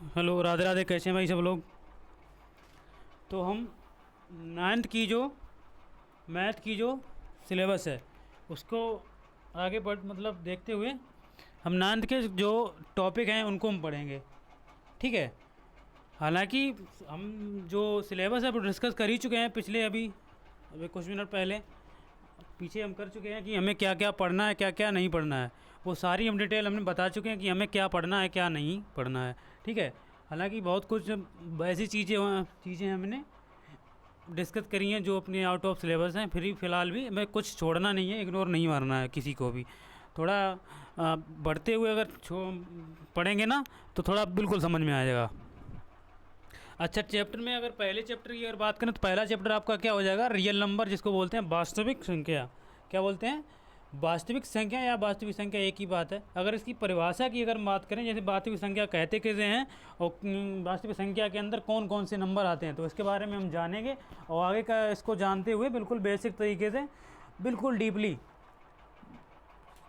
Hello, Radhe Radhe. कैसे हैं भाई सब लोग? तो हम नाइन्थ की जो मैथ की जो सिलेबस है उसको आगे बढ़ मतलब देखते हुए हम नाइन्थ के जो टॉपिक हैं उनको हम पढ़ेंगे। ठीक है। हालांकि हम जो सिलेबस है वो डिस्कस कर ही चुके हैं पिछले अभी अभी कुछ मिनट पहले। पीछे हम कर चुके हैं कि हमें क्या क्या पढ़ना है, क्या क्या नहीं पढ़ना है। वो सारी हम डिटेल हमने बता चुके हैं कि हमें क्या पढ़ना है, क्या नहीं पढ़ना है। ठीक है। हालांकि बहुत कुछ ऐसी चीज़ें हमने डिस्कस करी हैं जो अपने आउट ऑफ सिलेबस हैं। फिर फिलहाल भी हमें कुछ छोड़ना नहीं है, इग्नोर नहीं मारना है किसी को भी। थोड़ा बढ़ते हुए अगर पढ़ेंगे ना तो थोड़ा बिल्कुल समझ में आ जाएगा। अच्छा, चैप्टर में अगर पहले चैप्टर की अगर बात करें तो पहला चैप्टर आपका क्या हो जाएगा? रियल नंबर, जिसको बोलते हैं वास्तविक संख्या। क्या बोलते हैं? वास्तविक संख्या या वास्तविक संख्या एक ही बात है। अगर इसकी परिभाषा की अगर बात करें, जैसे वास्तविक संख्या कहते कैसे हैं और वास्तविक संख्या के अंदर कौन कौन से नंबर आते हैं, तो इसके बारे में हम जानेंगे। और आगे का इसको जानते हुए बिल्कुल बेसिक तरीके से, बिल्कुल डीपली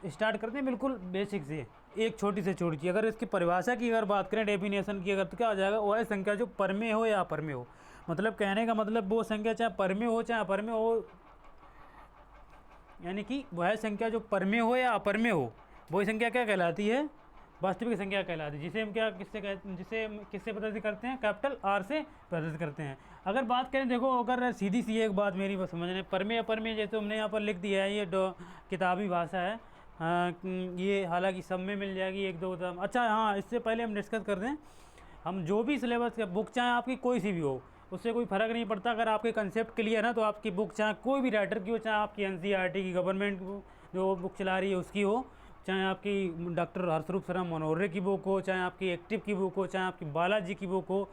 स्टार्ट करते हैं, बिल्कुल बेसिक से। एक छोटी से छोटी चीज़, अगर इसकी परिभाषा की अगर बात करें, डेफिनेशन की, अगर तो क्या हो जाएगा? वह संख्या जो परमेय हो या अपरमेय हो। मतलब कहने का मतलब वो संख्या चाहे परमेय हो चाहे अपरमेय हो, यानी कि वह संख्या जो परमेय हो या अपरमेय हो, वही संख्या क्या कहलाती है? वास्तविक संख्या कहलाती है। जिसे हम क्या किससे कहते हैं, जिसे हम किससे प्रदर्शित करते हैं? कैपिटल आर से प्रदर्शित करते हैं। अगर बात करें, देखो, अगर सीधी सी एक बात मेरी बस समझने, परमेय अपरमेय जैसे हमने यहाँ पर लिख दिया है, ये किताबी भाषा है। ये हालांकि सब में मिल जाएगी एक दो दम। अच्छा हाँ, इससे पहले हम डिस्कस कर दें, हम जो भी सिलेबस का बुक चाहे आपकी कोई सी भी हो, उससे कोई फ़र्क नहीं पड़ता। अगर आपके कंसेप्ट क्लियर है तो आपकी बुक चाहे कोई भी राइटर की हो, चाहे आपकी एनसीईआरटी की गवर्नमेंट जो बुक चला रही है उसकी हो, चाहे आपकी डॉक्टर हर्षरूप शर्मा मनोहरे की बुक हो, चाहे आपकी एक्टिव की बुक हो, चाहे आपकी बालाजी की बुक हो,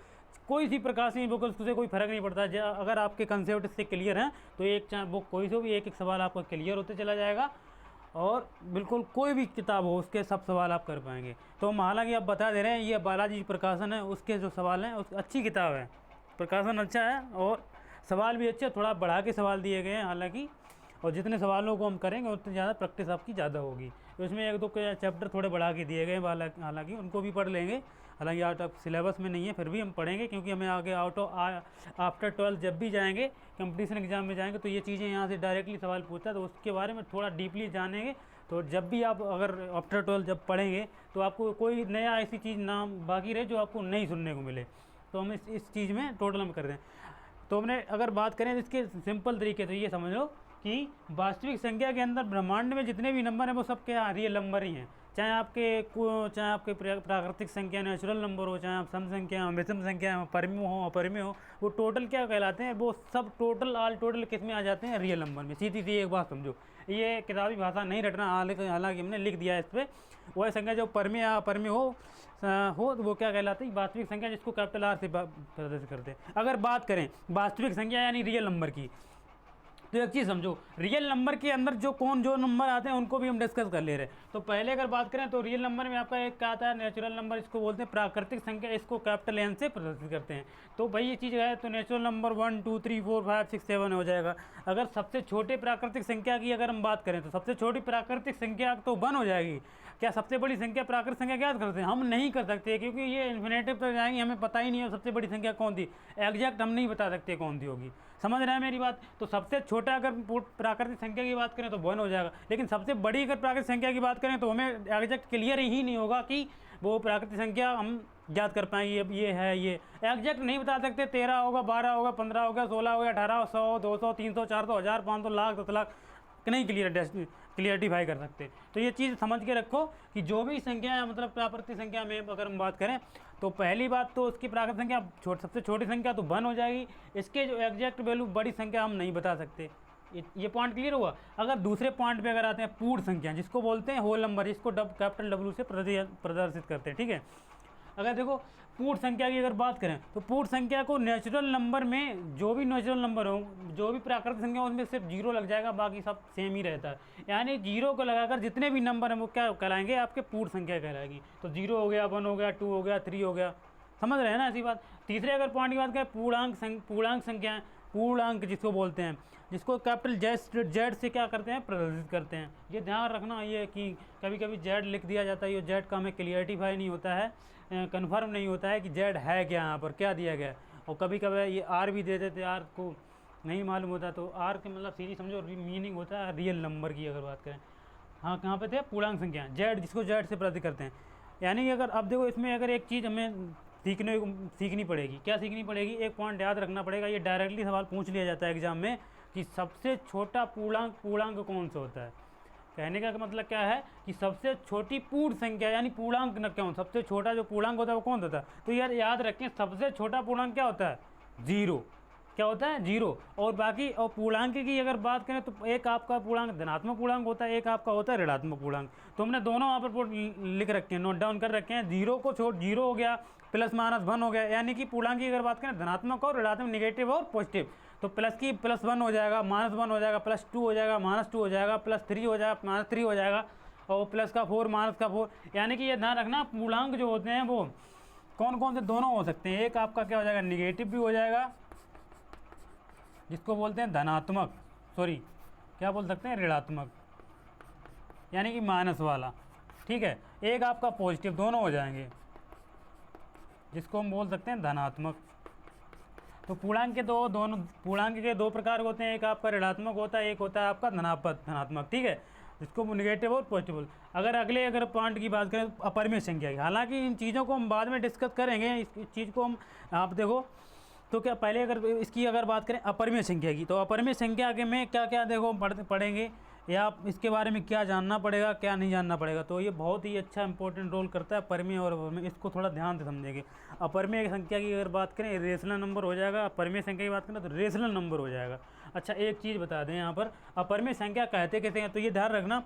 कोई सी प्रकाशनी बुक हो, उससे कोई फ़र्क नहीं पड़ता। अगर आपके कंसेप्ट से क्लियर हैं तो एक चाहे बुक कोई सी हो भी, एक एक सवाल आपका क्लियर होते चला जाएगा और बिल्कुल कोई भी किताब हो उसके सब सवाल आप कर पाएंगे। तो हम हालांकि आप बता दे रहे हैं, ये बालाजी प्रकाशन है, उसके जो सवाल हैं उस अच्छी किताब है, प्रकाशन अच्छा है और सवाल भी अच्छे, थोड़ा बढ़ा के सवाल दिए गए हैं हालांकि। और जितने सवालों को हम करेंगे उतनी ज़्यादा प्रैक्टिस आपकी ज़्यादा होगी। तो इसमें एक दो चैप्टर थोड़े बढ़ा के दिए गए हैं, हालांकि उनको भी पढ़ लेंगे। हालांकि आउट ऑफ सिलेबस में नहीं है, फिर भी हम पढ़ेंगे क्योंकि हमें आगे आउट ऑफ आफ्टर 12 जब भी जाएंगे, कंपटीशन एग्जाम में जाएंगे, तो ये चीज़ें यहाँ से डायरेक्टली सवाल पूछता है, तो उसके बारे में थोड़ा डीपली जानेंगे। तो जब भी आप अगर आफ्टर 12 जब पढ़ेंगे तो आपको कोई नया ऐसी चीज़ ना बाकी रहे जो आपको नहीं सुनने को मिले। तो हम इस चीज़ में टोटल हम कर दें। तो हमने अगर बात करें इसके सिंपल तरीके से, ये समझ लो कि वास्तविक संख्या के अंदर ब्रह्मांड में जितने भी नंबर हैं वो सब क्या रियल नंबर ही हैं। चाहे आपके प्राकृतिक संख्या नेचुरल नंबर हो, चाहे आप सम संख्या, विषम संख्या, परमेय हो, अपरमेय हो, वो टोटल क्या कहलाते हैं? वो सब टोटल ऑल टोटल किस में आ जाते हैं? रियल नंबर में। सीधी सी एक बात समझो, ये किताबी भाषा नहीं रटना, हालांकि हमने लिख दिया है इस पर। वह संख्या जो परमेय या अपरमेय हो तो वो क्या कहलाती है? वास्तविक संख्या, जिसको कैपिटल आर से प्रदर्शित करते हैं। अगर बात करें वास्तविक संख्या यानी रियल नंबर की, तो एक चीज़ समझो, रियल नंबर के अंदर जो नंबर आते हैं उनको भी हम डिस्कस कर ले रहे हैं। तो पहले अगर बात करें तो रियल नंबर में आपका एक क्या आता है? नेचुरल नंबर, इसको बोलते हैं प्राकृतिक संख्या, इसको कैपिटल एन से प्रदर्शित करते हैं। तो भाई ये चीज़ है, तो नेचुरल नंबर 1 2 3 4 5 6 7 हो जाएगा। अगर सबसे छोटे प्राकृतिक संख्या की अगर हम बात करें तो सबसे छोटी प्राकृतिक संख्या तो 1 हो जाएगी। क्या सबसे बड़ी संख्या प्राकृतिक संख्या क्या करते हैं? हम नहीं कर सकते क्योंकि ये इन्फिनेटिव तक जाएंगे, हमें पता ही नहीं है सबसे बड़ी संख्या कौन थी। एग्जैक्ट हम नहीं बता सकते कौन सी होगी। समझ रहे हैं मेरी बात? तो सबसे छोटा अगर प्राकृतिक संख्या की बात करें तो 1 हो जाएगा, लेकिन सबसे बड़ी अगर प्राकृतिक संख्या की बात करें तो हमें एग्जैक्ट क्लियर ही नहीं होगा कि वो प्राकृतिक संख्या हम याद कर पाएंगे। अब ये है, ये एग्जैक्ट नहीं बता सकते। 13 होगा, 12 होगा, 15 होगा, 16 होगा, 18, 100, 200, 300, 400, 1000, 500, लाख, 10 लाख नहीं क्लियरटिफाई कर सकते। तो ये चीज़ समझ के रखो कि जो भी संख्या है, मतलब प्राकृतिक संख्या में अगर हम बात करें तो पहली बात तो उसकी प्राकृतिक संख्या सबसे छोटी संख्या तो 1 हो जाएगी। इसके जो एग्जैक्ट वैल्यू बड़ी संख्या हम नहीं बता सकते। ये पॉइंट क्लियर हुआ। अगर दूसरे पॉइंट पे अगर आते हैं पूर्ण संख्या, जिसको बोलते हैं होल नंबर, इसको कैपिटल डब्ल्यू से प्रदर्शित करते हैं। ठीक है। अगर देखो पूर्ण संख्या की अगर बात करें तो पूर्ण संख्या को नेचुरल नंबर में जो भी नेचुरल नंबर हो, जो भी प्राकृतिक संख्या हो, उसमें सिर्फ 0 लग जाएगा, बाकी सब सेम ही रहता है। यानी 0 को लगाकर जितने भी नंबर हैं वो क्या कहलाएंगे? आपके पूर्ण संख्या कहलाएगी। तो 0 हो गया, 1 हो गया, 2 हो गया, 3 हो गया। समझ रहे हैं ना ऐसी बात? तीसरे अगर पॉइंट की बात करें पूर्णांक संख्या, पूर्णांक जिसको बोलते हैं, जिसको कैपिटल जेड से क्या करते हैं, प्रदर्शित करते हैं। ये ध्यान रखना ये कि कभी कभी जेड लिख दिया जाता है, ये जेड का हमें क्लियरिटीफाई नहीं होता है, कन्फर्म नहीं होता है कि जेड है क्या, यहाँ पर क्या दिया गया है। और कभी कभी ये आर भी दे देते, आर को नहीं मालूम होता, तो आर के मतलब सीधी समझो मीनिंग होता है रियल नंबर की अगर बात करें। हाँ कहाँ पे थे, पूर्णांक संख्या, जेड जिसको जेड से प्रदर्शित करते हैं। यानी कि अगर अब देखो इसमें अगर एक चीज़ हमें सीखनी पड़ेगी, क्या सीखनी पड़ेगी, एक पॉइंट याद रखना पड़ेगा, ये डायरेक्टली सवाल पूछ लिया जाता है एग्जाम में कि सबसे छोटा पूर्णांक कौन सा होता है। कहने का मतलब क्या है कि सबसे छोटी पूर्ण संख्या यानी पूर्णांक न क्यों, सबसे छोटा जो पूर्णांक होता है वो कौन होता है। तो यार याद रखें सबसे छोटा पूर्णांक क्या होता है, जीरो। क्या होता है, जीरो। और बाकी और पूर्णांक की अगर बात करें तो एक आपका पूर्णांक धनात्मक पूर्णांक होता है, एक आपका होता है ऋणात्मक पूर्णांक। तो हमने दोनों वहाँ पर लिख रखे हैं, नोट डाउन कर रखे हैं। जीरो को छोड़, जीरो हो गया प्लस माइनस वन हो गया, यानी कि पूर्णांक की अगर बात करें धनात्मक और ऋणात्मक, निगेटिव और पॉजिटिव, तो प्लस की प्लस वन हो जाएगा, माइनस वन हो जाएगा, प्लस टू हो जाएगा, माइनस टू हो जाएगा, प्लस थ्री हो जाएगा, माइनस थ्री हो जाएगा, और प्लस का फोर, माइनस का फोर। यानी कि ये ध्यान रखना पूर्णांक जो होते हैं वो कौन कौन से, दोनों हो सकते हैं। एक आपका क्या हो जाएगा, निगेटिव भी हो जाएगा जिसको बोलते हैं धनात्मक, सॉरी क्या बोल सकते हैं, ऋणात्मक, यानी कि माइनस वाला, ठीक है। एक आपका पॉजिटिव, दोनों हो जाएंगे जिसको हम बोल सकते हैं धनात्मक। तो पूर्णांक के दोनों पूर्णांक के दो प्रकार होते हैं, एक आपका ऋणात्मक होता है, एक होता है आपका धनात्मक, ठीक है, जिसको निगेटिव और पॉजिटिव। अगर पॉइंट की बात करें अपरिमेय संख्या की, हालांकि इन चीज़ों को हम बाद में डिस्कस करेंगे, इस चीज़ को हम आप देखो तो क्या पहले अगर बात करें अपरिमेय संख्या की, तो अपरिमेय संख्या के में क्या क्या देखो पढ़ेंगे, या इसके बारे में क्या जानना पड़ेगा क्या नहीं जानना पड़ेगा। तो ये बहुत ही अच्छा इंपॉर्टेंट रोल करता है परिमेय और अपरिमेय, इसको थोड़ा ध्यान से समझेंगे। अपरिमेय संख्या की अगर बात करें रेशनल नंबर हो जाएगा, अपरिमेय संख्या की बात करें तो रेशनल नंबर हो जाएगा। अच्छा एक चीज़ बता दें यहाँ पर, अपरिमेय संख्या कहते कैसे हैं, तो ये ध्यान रखना,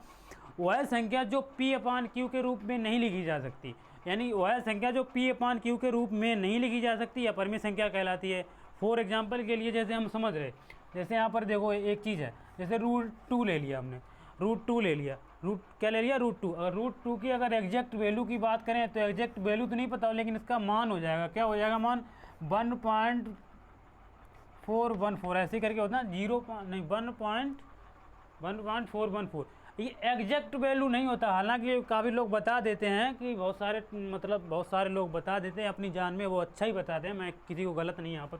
वह संख्या जो P/Q के रूप में नहीं लिखी जा सकती, यानी वह संख्या जो P/Q के रूप में नहीं लिखी जा सकती अपरिमेय संख्या कहलाती है। फॉर एग्जांपल के लिए जैसे हम समझ रहे, जैसे यहाँ पर देखो एक चीज़ है, जैसे √2 ले लिया हमने, √2 ले लिया, क्या ले लिया, √2। अगर √2 की अगर एग्जैक्ट वैल्यू की बात करें तो एग्जैक्ट वैल्यू तो नहीं पता, लेकिन इसका मान हो जाएगा, क्या हो जाएगा मान, 1.414 ऐसे करके होता है, 1.414। ये एग्जैक्ट वैल्यू नहीं होता, हालांकि काफ़ी लोग बता देते हैं कि बहुत सारे लोग बता देते हैं अपनी जान में, वो अच्छा ही बताते हैं, मैं किसी को गलत नहीं यहाँ पर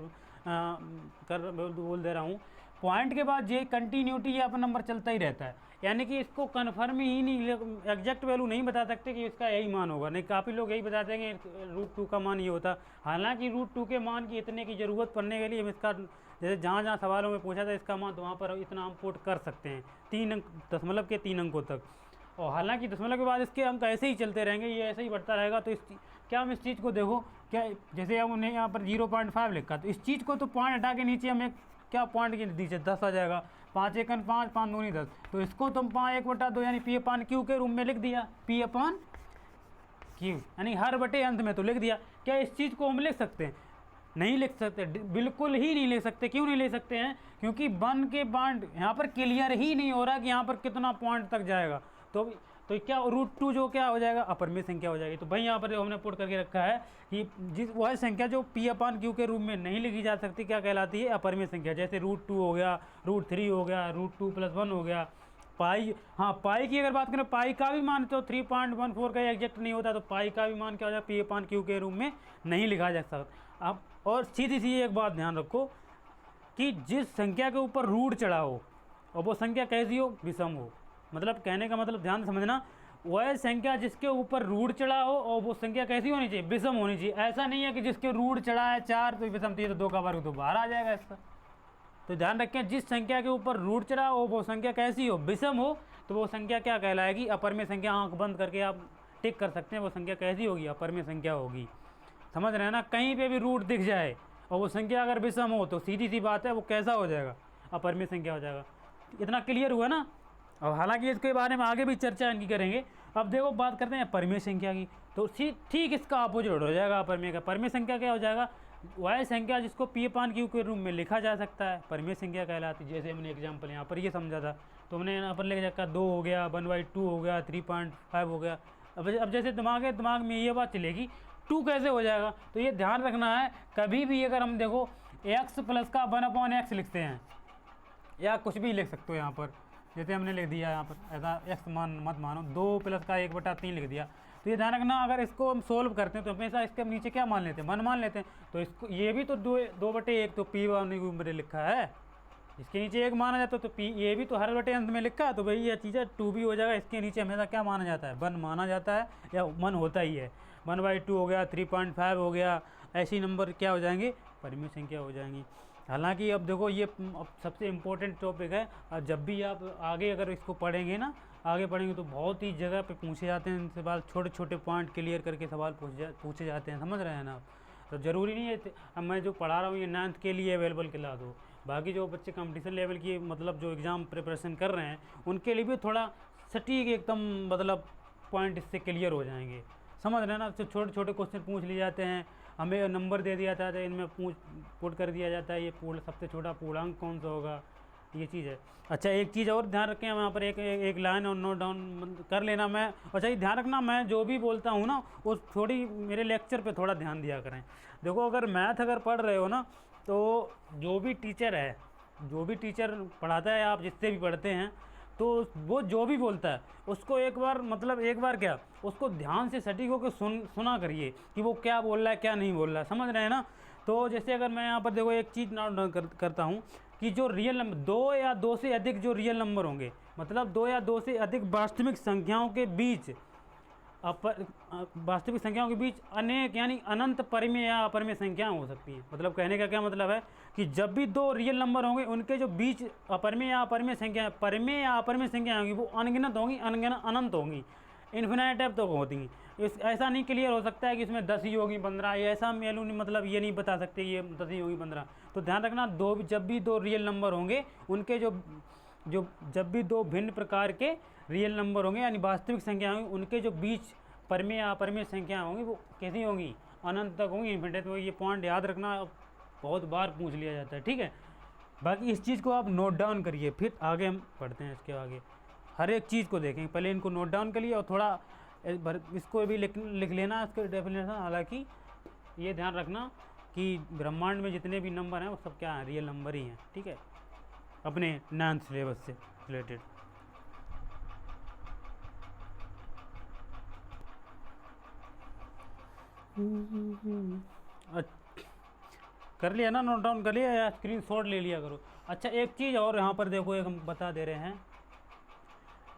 बोल दे रहा हूँ। पॉइंट के बाद ये कंटिन्यूटी यहाँ पर नंबर चलता ही रहता है, यानी कि इसको कन्फर्म ही नहीं, एग्जैक्ट वैल्यू नहीं बता सकते कि इसका यही मान होगा, नहीं काफ़ी लोग यही बताते हैं कि √2 का मान ये होता। हालांकि √2 के मान की इतने की ज़रूरत पड़ने के लिए हम इसका जैसे जहाँ सवालों में पूछा था इसका मान, तो वहाँ पर इतना हम पुट कर सकते हैं 3 अंक, दशमलव के 3 अंकों तक। और हालांकि दशमलव के बाद इसके अंक ऐसे ही चलते रहेंगे, ये ऐसे ही बढ़ता रहेगा। तो क्या हम इस चीज़ को देखो, क्या जैसे हमने यहाँ पर 0.5 लिखा, तो इस चीज़ को तो पॉइंट हटा के नीचे हमें क्या पॉइंट के नीचे 10 आ जाएगा, 5 एकन 5, 5 दूनी 10, तो इसको तुम 5/1/2 यानी P/Q के रूप में लिख दिया, P/Q यानी हर बटे अंत में तो लिख दिया। क्या इस चीज़ को हम लिख सकते हैं, नहीं लिख सकते, बिल्कुल ही नहीं लिख सकते। क्यों नहीं ले सकते हैं, क्योंकि 1 के पॉइंट यहाँ पर क्लियर ही नहीं हो रहा कि यहाँ पर कितना पॉइंट तक जाएगा। तो क्या √2 जो क्या हो जाएगा, अपरिमेय संख्या हो जाएगी। तो भाई यहाँ पर हमने पुट करके रखा है कि वह संख्या जो P/Q के रूप में नहीं लिखी जा सकती क्या कहलाती है, अपरिमेय संख्या। जैसे √2 हो गया, √3 हो गया, √2 + 1 हो गया, पाई। हाँ पाई की अगर बात करें, पाई का भी मान तो 3.14 का एग्जैक्ट नहीं होता, तो पाई का भी मान क्या हो जाएगा, P/Q के रूप में नहीं लिखा जा सकता। अब और सीधी सी एक बात ध्यान रखो कि जिस संख्या के ऊपर रूट चढ़ा हो और वो संख्या कैसी हो, विषम हो, मतलब कहने का मतलब ध्यान समझना, वह संख्या जिसके ऊपर रूट चढ़ा हो और वो संख्या कैसी होनी चाहिए, विषम होनी चाहिए। ऐसा नहीं है कि जिसके रूट चढ़ा है 4 तो विषम थी, तो 2 का वर्ग तो बाहर आ जाएगा इसका। तो ध्यान रखें, जिस संख्या के ऊपर रूट चढ़ा हो वो संख्या कैसी हो, विषम हो, तो वो संख्या क्या कहलाएगी, अपरिमेय संख्या। आंख बंद करके आप टिक कर सकते हैं, वो संख्या कैसी होगी, अपरिमेय संख्या होगी। समझ रहे हैं ना, कहीं पे भी रूट दिख जाए और वो संख्या अगर विषम हो तो सीधी सी बात है वो कैसा हो जाएगा, अपरिमेय संख्या हो जाएगा। इतना क्लियर हुआ ना। और हालांकि इसके बारे में आगे भी चर्चा इनकी करेंगे। अब देखो बात करते हैं परिमेय संख्या की, तो ठीक इसका अपोजिट हो जाएगा अपरिमेय का। परिमेय संख्या क्या हो जाएगा, वह संख्या जिसको P/Q के रूप में लिखा जा सकता है, परिमेय संख्या कहलाती है। जैसे हमने एग्जाम्पल यहाँ पर ये समझा था, तो हमने यहाँ पर लिख रखा 2 हो गया, 1/2 हो गया, 3.5 हो गया। अब जैसे दिमाग में ये बात चलेगी 2 कैसे हो जाएगा, तो ये ध्यान रखना है। कभी भी अगर हम देखो एक्स प्लस का 1/x लिखते हैं, या कुछ भी लिख सकते हो यहाँ पर, जैसे हमने लिख दिया यहाँ पर ऐसा एक्स मान मत मानो, 2 प्लस का 1/3 लिख दिया। तो ये ध्यान रखना, अगर इसको हम सोल्व करते हैं तो हमेशा इसके नीचे क्या मान लेते हैं, 1 मान लेते हैं। तो इसको ये भी तो 2/1 तो p/1 लिखा है, इसके नीचे 1 माना जाता है, तो p ये भी तो हर बटे अंत में लिखा है, तो भाई ये चीज़ है 2 भी हो जाएगा। इसके नीचे हमेशा क्या माना जाता है, 1 माना जाता है, या 1 होता ही है। 1/2 हो गया, 3.5 हो गया, ऐसी नंबर क्या हो जाएंगे, परिमेय संख्या हो जाएंगी। हालांकि अब देखो ये अब सबसे इम्पोर्टेंट टॉपिक है, और जब भी आप आगे अगर इसको पढ़ेंगे ना, आगे पढ़ेंगे तो बहुत ही जगह पे पूछे जाते हैं सवाल, छोटे छोटे पॉइंट क्लियर करके सवाल पूछे जाते हैं, समझ रहे हैं ना आप। तो ज़रूरी नहीं है अब मैं जो पढ़ा रहा हूँ ये 9th के लिए अवेलेबल खिला दो, बाकी जो बच्चे कंपटीशन लेवल की मतलब जो एग्ज़ाम प्रिपरेशन कर रहे हैं उनके लिए भी थोड़ा सटीक एकदम मतलब पॉइंट इससे क्लियर हो जाएंगे, समझ रहे हैं ना। तो छोटे छोटे क्वेश्चन पूछ लिए जाते हैं, हमें नंबर दे दिया जाता है, इनमें पुट कर दिया जाता है, ये सबसे छोटा पूर्णांक कौन सा होगा, ये चीज़ है। अच्छा एक चीज़ और ध्यान रखें, वहाँ पर एक लाइन और नोट डाउन कर लेना। मैं अच्छा ये ध्यान रखना, मैं जो भी बोलता हूँ ना वो थोड़ी मेरे लेक्चर पे थोड़ा ध्यान दिया करें। देखो अगर मैथ अगर पढ़ रहे हो ना, तो जो भी टीचर पढ़ाता है, आप जिससे भी पढ़ते हैं, तो वो जो भी बोलता है उसको एक बार क्या उसको ध्यान से सटीक होकर सुना करिए कि वो क्या बोल रहा है क्या नहीं बोल रहा है, समझ रहे हैं ना। तो जैसे अगर मैं यहाँ पर देखो एक चीज़ नोट डाउन करता हूँ कि जो रियल नंबर 2 या 2 से अधिक जो रियल नंबर होंगे, मतलब 2 या 2 से अधिक वास्तविक संख्याओं के बीच वास्तविक संख्याओं के बीच अनेक यानी अनंत परिमेय या अपरिमेय संख्याएं हो सकती हैं। मतलब कहने का क्या मतलब है कि जब भी 2 रियल नंबर होंगे उनके जो बीच अपरिमेय या अपरिमेय संख्याएं होंगी वो अनगिनत होंगी, अनंत होंगी, इन्फिनाइट तक होती हैं। ऐसा नहीं क्लियर हो सकता है कि इसमें 10 ही होगी 15, ये ऐसा मेलू नहीं, मतलब ये नहीं बता सकते ये 10 ही होगी 15। तो ध्यान रखना, जब भी 2 रियल नंबर होंगे उनके जब भी 2 भिन्न प्रकार के रियल नंबर होंगे यानी वास्तविक संख्या होंगी, उनके जो बीच परिमेय या अपरिमेय संख्या होंगी वो कैसी होंगी, अनंत तक होंगी, इन्फिनिट। तो ये पॉइंट याद रखना, बहुत बार पूछ लिया जाता है, ठीक है। बाकी इस चीज़ को आप नोट डाउन करिए, फिर आगे हम पढ़ते हैं। इसके आगे हर एक चीज़ को देखेंगे, पहले इनको नोट डाउन करिए और थोड़ा इसको भी लिख लेना इसके डेफिनेशन। हालांकि ये ध्यान रखना कि ब्रह्मांड में जितने भी नंबर हैं वो सब क्या हैं, रियल नंबर ही हैं, ठीक है, अपने 9th सिलेबस से रिलेटेड। कर लिया ना, नोट डाउन कर लिया या स्क्रीनशॉट ले लिया करो। अच्छा एक चीज़ और यहाँ पर देखो, एक हम बता दे रहे हैं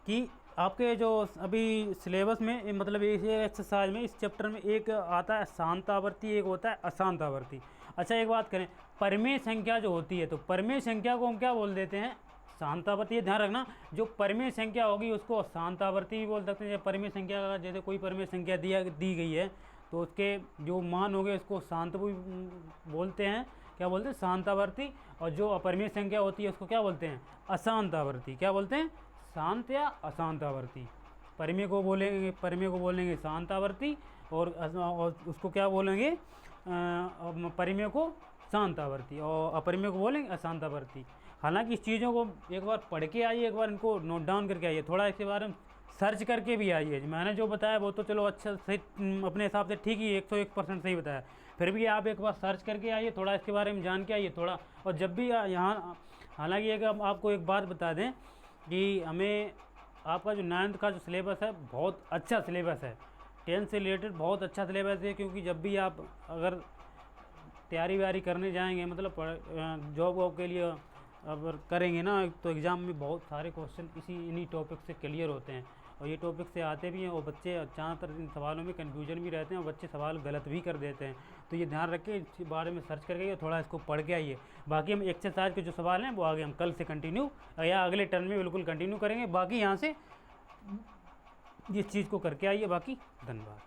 कि आपके जो अभी सिलेबस में मतलब इस एक्सरसाइज में इस चैप्टर में एक आता है शांत आवर्ती, एक होता है अशांत आवर्ती। अच्छा एक बात करें, परिमेय संख्या जो होती है तो परिमेय संख्या को हम क्या बोल देते हैं, शांत आवर्ती। ये ध्यान रखना, जो परिमेय संख्या होगी उसको शांत आवर्ती भी बोल सकते हैं। परिमेय संख्या का जैसे कोई परिमेय संख्या दी गई है तो उसके जो मान हो गए उसको शांत भी बोलते हैं, क्या बोलते हैं, शांत आवर्ती। और जो अपरिमेय संख्या होती है उसको क्या बोलते हैं, अशांत आवर्ती। क्या बोलते हैं, शांत या अशांत आवर्ती। परिमेय को बोलेंगे शांत आवर्ती, और उसको क्या बोलेंगे, परिमेय को शांत आवर्ती, और अपरिमेय को बोलेंगे अशांत आवर्ती। हालांकि इस चीज़ों को एक बार पढ़ के आइए, एक बार इनको नोट डाउन करके आइए, थोड़ा इसके बारे में सर्च करके भी आइए। मैंने जो बताया वो तो चलो अच्छा सही, अपने हिसाब से ठीक ही 101% सही बताया, फिर भी आप एक बार सर्च करके आइए, थोड़ा इसके बारे में जान के आइए थोड़ा। और जब भी यहाँ, हालांकि एक आपको एक बात बता दें कि हमें आपका जो 9th का जो सिलेबस है बहुत अच्छा सिलेबस है, 10th से रिलेटेड बहुत अच्छा सिलेबस है। क्योंकि जब भी आप अगर तैयारी करने जाएंगे, मतलब जॉब वॉब के लिए अगर करेंगे ना, तो एग्ज़ाम में बहुत सारे क्वेश्चन इन्हीं टॉपिक से क्लियर होते हैं, और ये टॉपिक से आते भी हैं। और बच्चे ज़्यादातर इन सवालों में कन्फ्यूजन भी रहते हैं और बच्चे सवाल गलत भी कर देते हैं। तो ये ध्यान रखें, इस बारे में सर्च करके थोड़ा इसको पढ़ के आइए। बाकी हम एक्सरसाइज के जो सवाल हैं वो आगे हम कल से कंटिन्यू या अगले टर्म में बिल्कुल कंटिन्यू करेंगे। बाकी यहाँ से इस चीज़ को करके आइए। बाकी धन्यवाद।